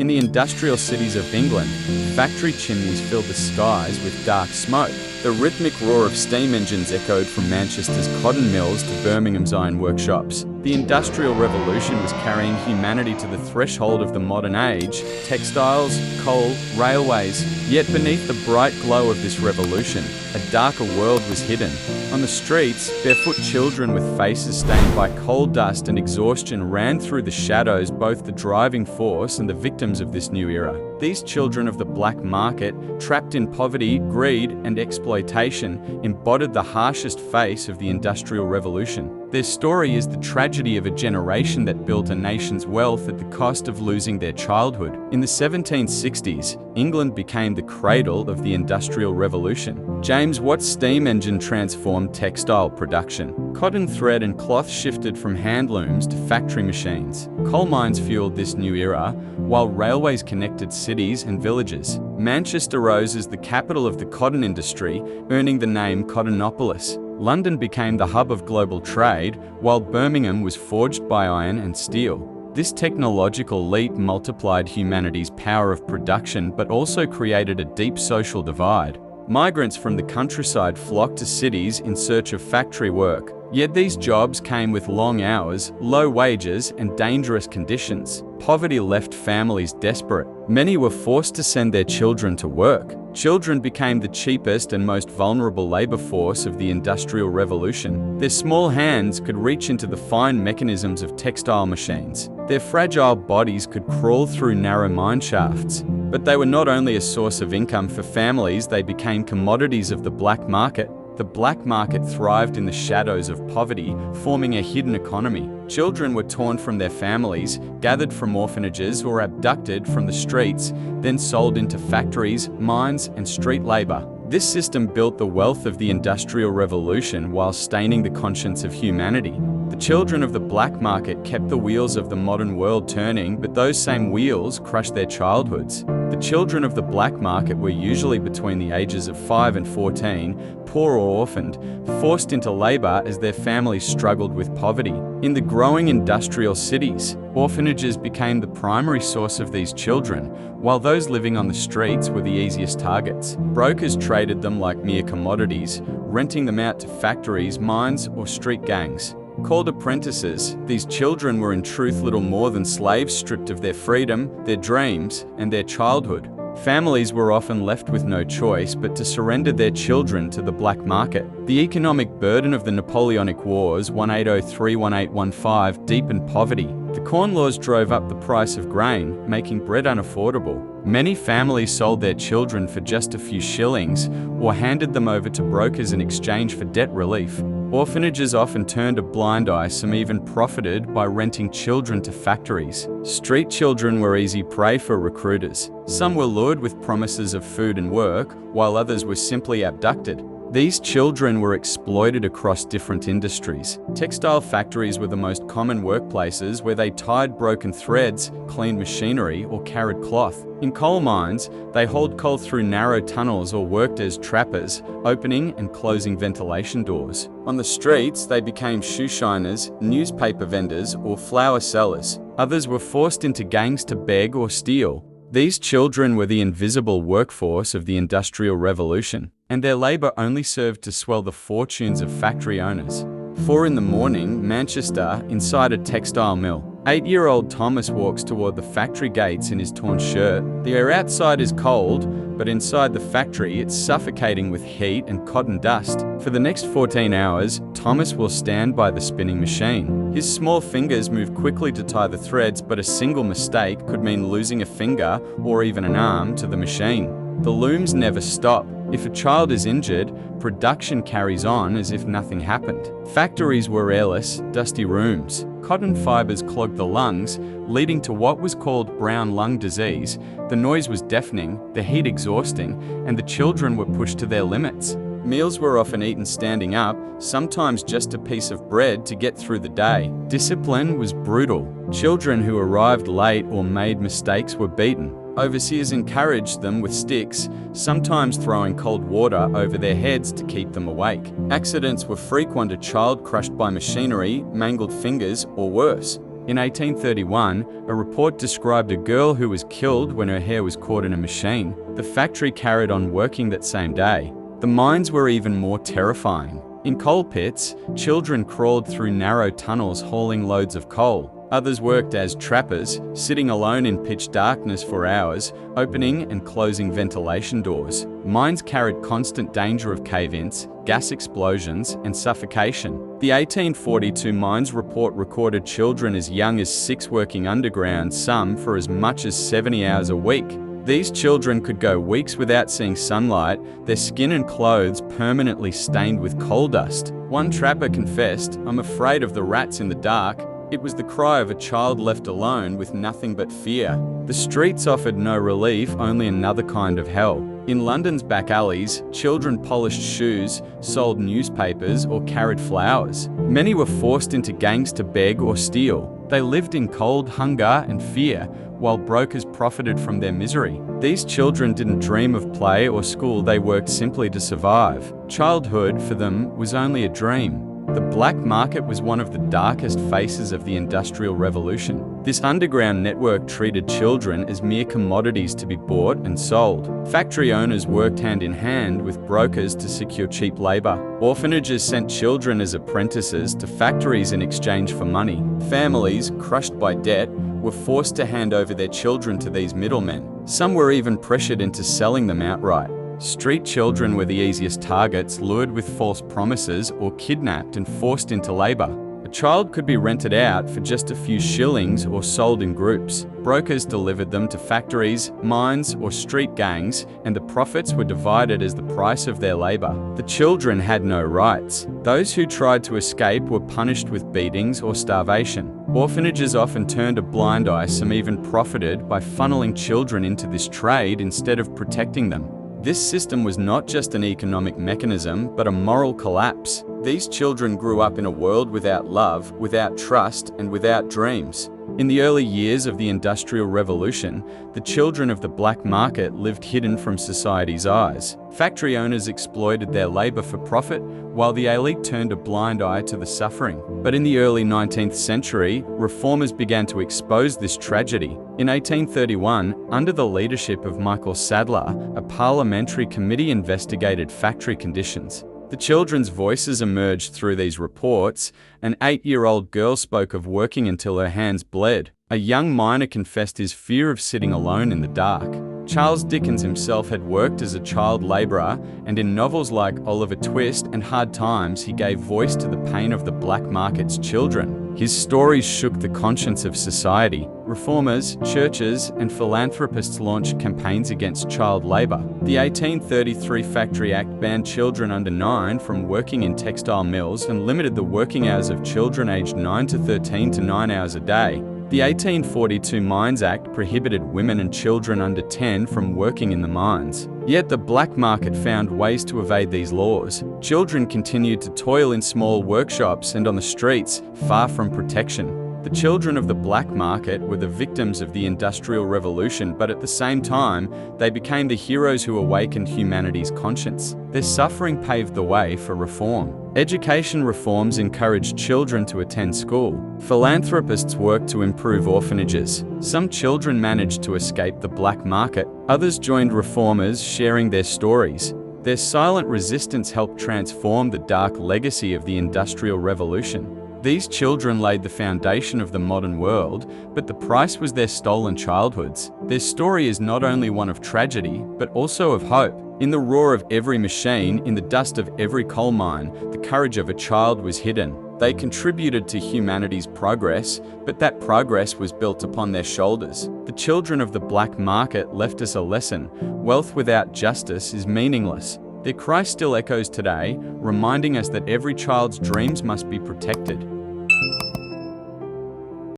In the industrial cities of England, factory chimneys filled the skies with dark smoke. The rhythmic roar of steam engines echoed from Manchester's cotton mills to Birmingham's iron workshops. The Industrial Revolution was carrying humanity to the threshold of the modern age: textiles, coal, railways. Yet beneath the bright glow of this revolution, a darker world was hidden. On the streets, barefoot children with faces stained by coal dust and exhaustion ran through the shadows, both the driving force and the victims of this new era. These children of the black market, trapped in poverty, greed, and exploitation, embodied the harshest face of the Industrial Revolution. Their story is the tragedy of a generation that built a nation's wealth at the cost of losing their childhood. In the 1760s, England became the cradle of the Industrial Revolution. James Watt's steam engine transformed textile production. Cotton thread and cloth shifted from handlooms to factory machines. Coal mines fueled this new era, while railways connected cities and villages. Manchester rose as the capital of the cotton industry, earning the name Cottonopolis. London became the hub of global trade, while Birmingham was forged by iron and steel. This technological leap multiplied humanity's power of production, but also created a deep social divide. Migrants from the countryside flocked to cities in search of factory work. Yet these jobs came with long hours, low wages, and dangerous conditions. Poverty left families desperate. Many were forced to send their children to work. Children became the cheapest and most vulnerable labor force of the Industrial Revolution. Their small hands could reach into the fine mechanisms of textile machines. Their fragile bodies could crawl through narrow mine shafts. But they were not only a source of income for families, they became commodities of the black market. The black market thrived in the shadows of poverty, forming a hidden economy. Children were torn from their families, gathered from orphanages, or abducted from the streets, then sold into factories, mines, and street labor. This system built the wealth of the Industrial Revolution while staining the conscience of humanity. The children of the black market kept the wheels of the modern world turning, but those same wheels crushed their childhoods. The children of the black market were usually between the ages of 5 and 14, poor or orphaned, forced into labor as their families struggled with poverty. In the growing industrial cities, orphanages became the primary source of these children, while those living on the streets were the easiest targets. Brokers traded them like mere commodities, renting them out to factories, mines, or street gangs. Called apprentices, these children were in truth little more than slaves, stripped of their freedom, their dreams, and their childhood. Families were often left with no choice but to surrender their children to the black market. The economic burden of the Napoleonic Wars 1803-1815 deepened poverty. The Corn Laws drove up the price of grain, making bread unaffordable. Many families sold their children for just a few shillings, or handed them over to brokers in exchange for debt relief. Orphanages often turned a blind eye, some even profited by renting children to factories. Street children were easy prey for recruiters. Some were lured with promises of food and work, while others were simply abducted. These children were exploited across different industries. Textile factories were the most common workplaces, where they tied broken threads, cleaned machinery, or carried cloth. In coal mines, they hauled coal through narrow tunnels or worked as trappers, opening and closing ventilation doors. On the streets, they became shoe shiners, newspaper vendors, or flower sellers. Others were forced into gangs to beg or steal. These children were the invisible workforce of the Industrial Revolution, and their labor only served to swell the fortunes of factory owners. 4 in the morning, Manchester, inside a textile mill. 8-year-old Thomas walks toward the factory gates in his torn shirt. The air outside is cold, but inside the factory it's suffocating with heat and cotton dust. For the next 14 hours, Thomas will stand by the spinning machine. His small fingers move quickly to tie the threads, but a single mistake could mean losing a finger or even an arm to the machine. The looms never stop. If a child is injured, production carries on as if nothing happened. Factories were airless, dusty rooms. Cotton fibers clogged the lungs, leading to what was called brown lung disease. The noise was deafening, the heat exhausting, and the children were pushed to their limits. Meals were often eaten standing up, sometimes just a piece of bread to get through the day. Discipline was brutal. Children who arrived late or made mistakes were beaten. Overseers encouraged them with sticks, sometimes throwing cold water over their heads to keep them awake. Accidents were frequent: a child crushed by machinery, mangled fingers, or worse. In 1831, a report described a girl who was killed when her hair was caught in a machine. The factory carried on working that same day. The mines were even more terrifying. In coal pits, children crawled through narrow tunnels hauling loads of coal. Others worked as trappers, sitting alone in pitch darkness for hours, opening and closing ventilation doors. Mines carried constant danger of cave-ins, gas explosions, and suffocation. The 1842 mines report recorded children as young as 6 working underground, some for as much as 70 hours a week. These children could go weeks without seeing sunlight, their skin and clothes permanently stained with coal dust. One trapper confessed, "I'm afraid of the rats in the dark." It was the cry of a child left alone with nothing but fear. The streets offered no relief, only another kind of hell. In London's back alleys, children polished shoes, sold newspapers, or carried flowers. Many were forced into gangs to beg or steal. They lived in cold, hunger, and fear, while brokers profited from their misery. These children didn't dream of play or school, they worked simply to survive. Childhood, for them, was only a dream. The black market was one of the darkest faces of the Industrial Revolution. This underground network treated children as mere commodities to be bought and sold. Factory owners worked hand in hand with brokers to secure cheap labor. Orphanages sent children as apprentices to factories in exchange for money. Families, crushed by debt, were forced to hand over their children to these middlemen. Some were even pressured into selling them outright. Street children were the easiest targets, lured with false promises or kidnapped and forced into labor. A child could be rented out for just a few shillings or sold in groups. Brokers delivered them to factories, mines, or street gangs, and the profits were divided as the price of their labor. The children had no rights. Those who tried to escape were punished with beatings or starvation. Orphanages often turned a blind eye, some even profited by funneling children into this trade instead of protecting them. This system was not just an economic mechanism, but a moral collapse. These children grew up in a world without love, without trust, and without dreams. In the early years of the Industrial Revolution, the children of the black market lived hidden from society's eyes. Factory owners exploited their labor for profit, while the elite turned a blind eye to the suffering. But in the early 19th century, reformers began to expose this tragedy. In 1831, under the leadership of Michael Sadler, a parliamentary committee investigated factory conditions. The children's voices emerged through these reports. An 8-year-old girl spoke of working until her hands bled. A young miner confessed his fear of sitting alone in the dark. Charles Dickens himself had worked as a child laborer, and in novels like Oliver Twist and Hard Times, he gave voice to the pain of the black market's children. His stories shook the conscience of society. Reformers, churches, and philanthropists launched campaigns against child labor. The 1833 Factory Act banned children under 9 from working in textile mills and limited the working hours of children aged 9 to 13 to 9 hours a day. The 1842 Mines Act prohibited women and children under 10 from working in the mines. Yet the black market found ways to evade these laws. Children continued to toil in small workshops and on the streets, far from protection. The children of the black market were the victims of the Industrial Revolution, but at the same time, they became the heroes who awakened humanity's conscience. Their suffering paved the way for reform. Education reforms encouraged children to attend school. Philanthropists worked to improve orphanages. Some children managed to escape the black market. Others joined reformers, sharing their stories. Their silent resistance helped transform the dark legacy of the Industrial Revolution. These children laid the foundation of the modern world, but the price was their stolen childhoods. Their story is not only one of tragedy, but also of hope. In the roar of every machine, in the dust of every coal mine, the courage of a child was hidden. They contributed to humanity's progress, but that progress was built upon their shoulders. The children of the black market left us a lesson. Wealth without justice is meaningless. Their cry still echoes today, reminding us that every child's dreams must be protected.